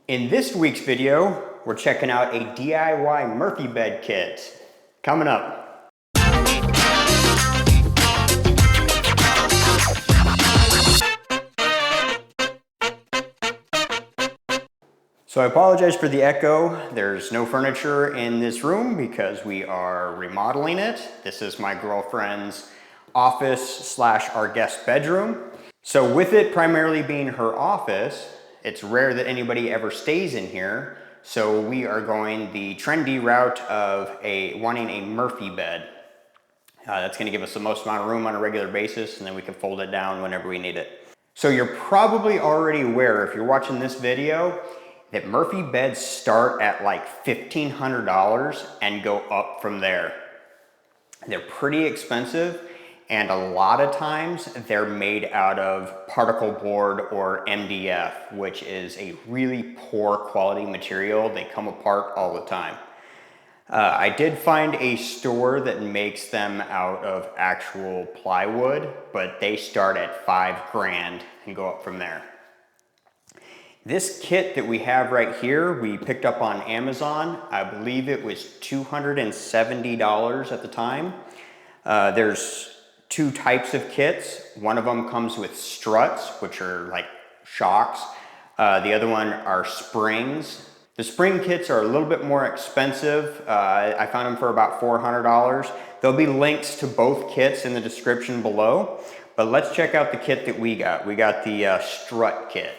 In this week's video, we're checking out a DIY Murphy bed kit. Coming up. So I apologize for the echo. There's no furniture in this room because we are remodeling it. This is my girlfriend's office / our guest bedroom. So with it primarily being her office, it's rare that anybody ever stays in here. So we are going the trendy route of wanting a Murphy bed. That's gonna give us the most amount of room on a regular basis, and then we can fold it down whenever we need it. So you're probably already aware, if you're watching this video, that Murphy beds start at like $1,500 and go up from there. They're pretty expensive, and a lot of times they're made out of particle board or MDF, which is a really poor quality material. They come apart all the time. I did find a store that makes them out of actual plywood, but they start at $5 grand and go up from there. This kit that we have right here, we picked up on Amazon. I believe it was $270 at the time. There's two types of kits. One of them comes with struts, which are like shocks. The other one are springs. The spring kits are a little bit more expensive. I found them for about $400. There'll be links to both kits in the description below, but let's check out the kit that we got. We got the strut kit.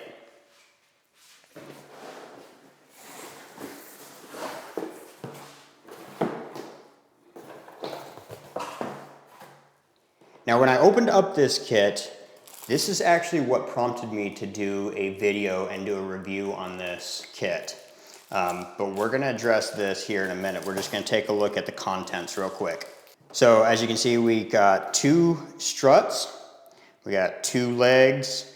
Now, when I opened up this kit, this is actually what prompted me to do a video and do a review on this kit. But we're gonna address this here in a minute. We're just gonna take a look at the contents real quick. So as you can see, we got two struts, we got two legs,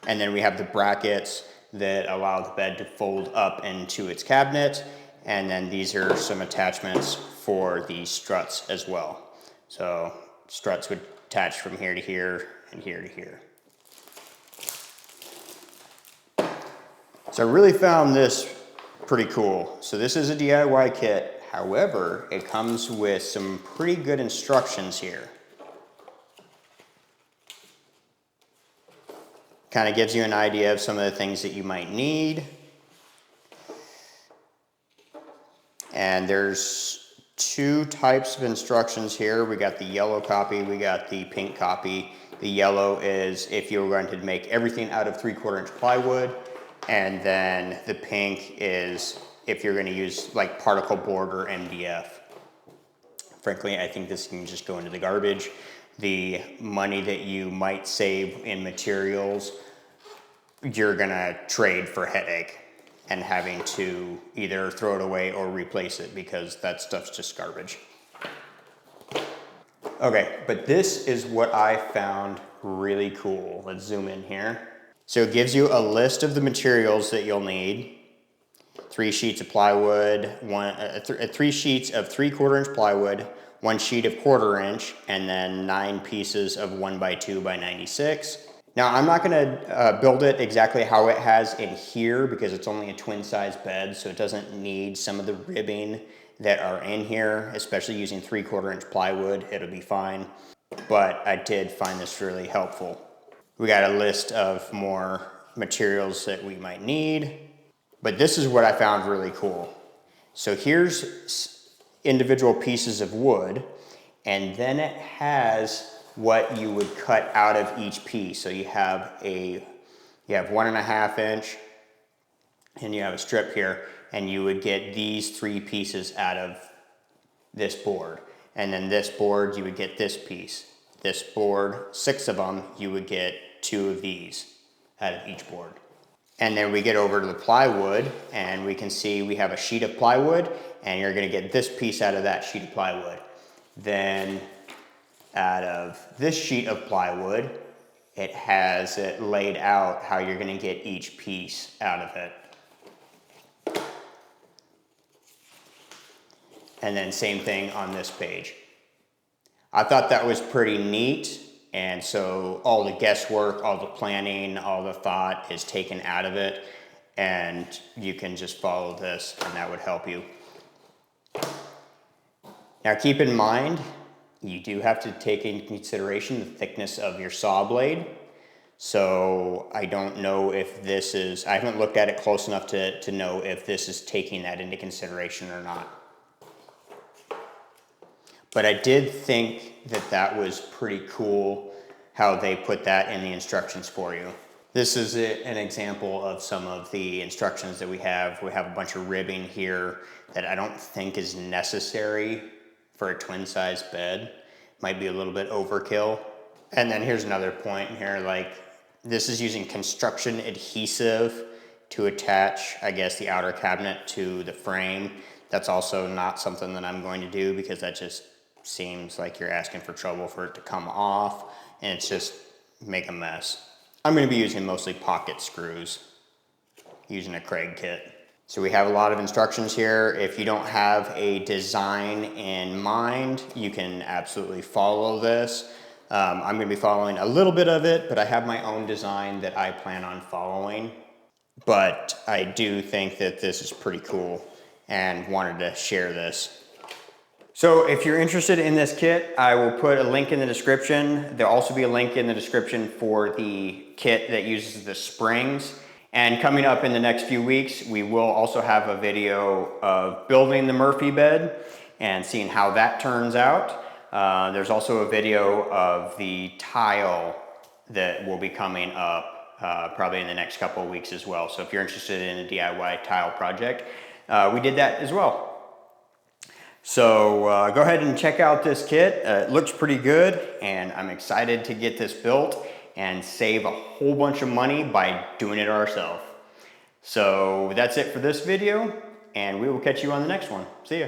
and then we have the brackets that allow the bed to fold up into its cabinet. And then these are some attachments for the struts as well. So struts would attach from here to here and here to here. So I really found this pretty cool. So this is a DIY kit. However, it comes with some pretty good instructions here. Kind of gives you an idea of some of the things that you might need. And there's two types of instructions here. We got the yellow copy, we got the pink copy. The yellow is if you're going to make everything out of 3/4 inch plywood, and then the pink is if you're going to use like particle board or MDF. Frankly, I think this can just go into the garbage. The money that you might save in materials, you're gonna trade for headache and having to either throw it away or replace it because that stuff's just garbage. Okay, but this is what I found really cool. Let's zoom in here. So it gives you a list of the materials that you'll need. 3 sheets of plywood, 3 sheets of 3/4 inch plywood, 1 sheet of 1/4 inch, and then 9 pieces of 1x2 by 96. Now, I'm not gonna build it exactly how it has in here because it's only a twin size bed, so it doesn't need some of the ribbing that are in here, especially using 3/4 inch plywood, it'll be fine. But I did find this really helpful. We got a list of more materials that we might need, but this is what I found really cool. So here's individual pieces of wood, and then it has what you would cut out of each piece. So you have 1.5 inch, and you have a strip here, and you would get these 3 pieces out of this board. And then this board, you would get this piece. This board, 6 of them, you would get 2 of these out of each board. And then we get over to the plywood, and we can see we have a sheet of plywood, and you're gonna get this piece out of that sheet of plywood. Then out of this sheet of plywood, it has it laid out how you're gonna get each piece out of it. And then same thing on this page. I thought that was pretty neat, and so all the guesswork, all the planning, all the thought is taken out of it. and you can just follow this and that would help you. Now keep in mind, you do have to take into consideration the thickness of your saw blade. So I don't know if this is, I haven't looked at it close enough to know if this is taking that into consideration or not. But I did think that that was pretty cool how they put that in the instructions for you. This is an example of some of the instructions that we have. We have a bunch of ribbing here that I don't think is necessary for a twin size bed. Might be a little bit overkill. And then here's another point here, like this is using construction adhesive to attach, I guess, the outer cabinet to the frame. That's also not something that I'm going to do because that just seems like you're asking for trouble for it to come off and it's just make a mess. I'm going to be using mostly pocket screws, using a Kreg kit. So we have a lot of instructions here. If you don't have a design in mind, you can absolutely follow this. I'm going to be following a little bit of it, but I have my own design that I plan on following. But I do think that this is pretty cool and wanted to share this. So if you're interested in this kit, I will put a link in the description. There'll also be a link in the description for the kit that uses the springs. And coming up in the next few weeks, we will also have a video of building the Murphy bed and seeing how that turns out. There's also a video of the tile that will be coming up probably in the next couple of weeks as well. So if you're interested in a DIY tile project, we did that as well. So go ahead and check out this kit. It looks pretty good and I'm excited to get this built and save a whole bunch of money by doing it ourselves. So that's it for this video and we will catch you on the next one. See ya.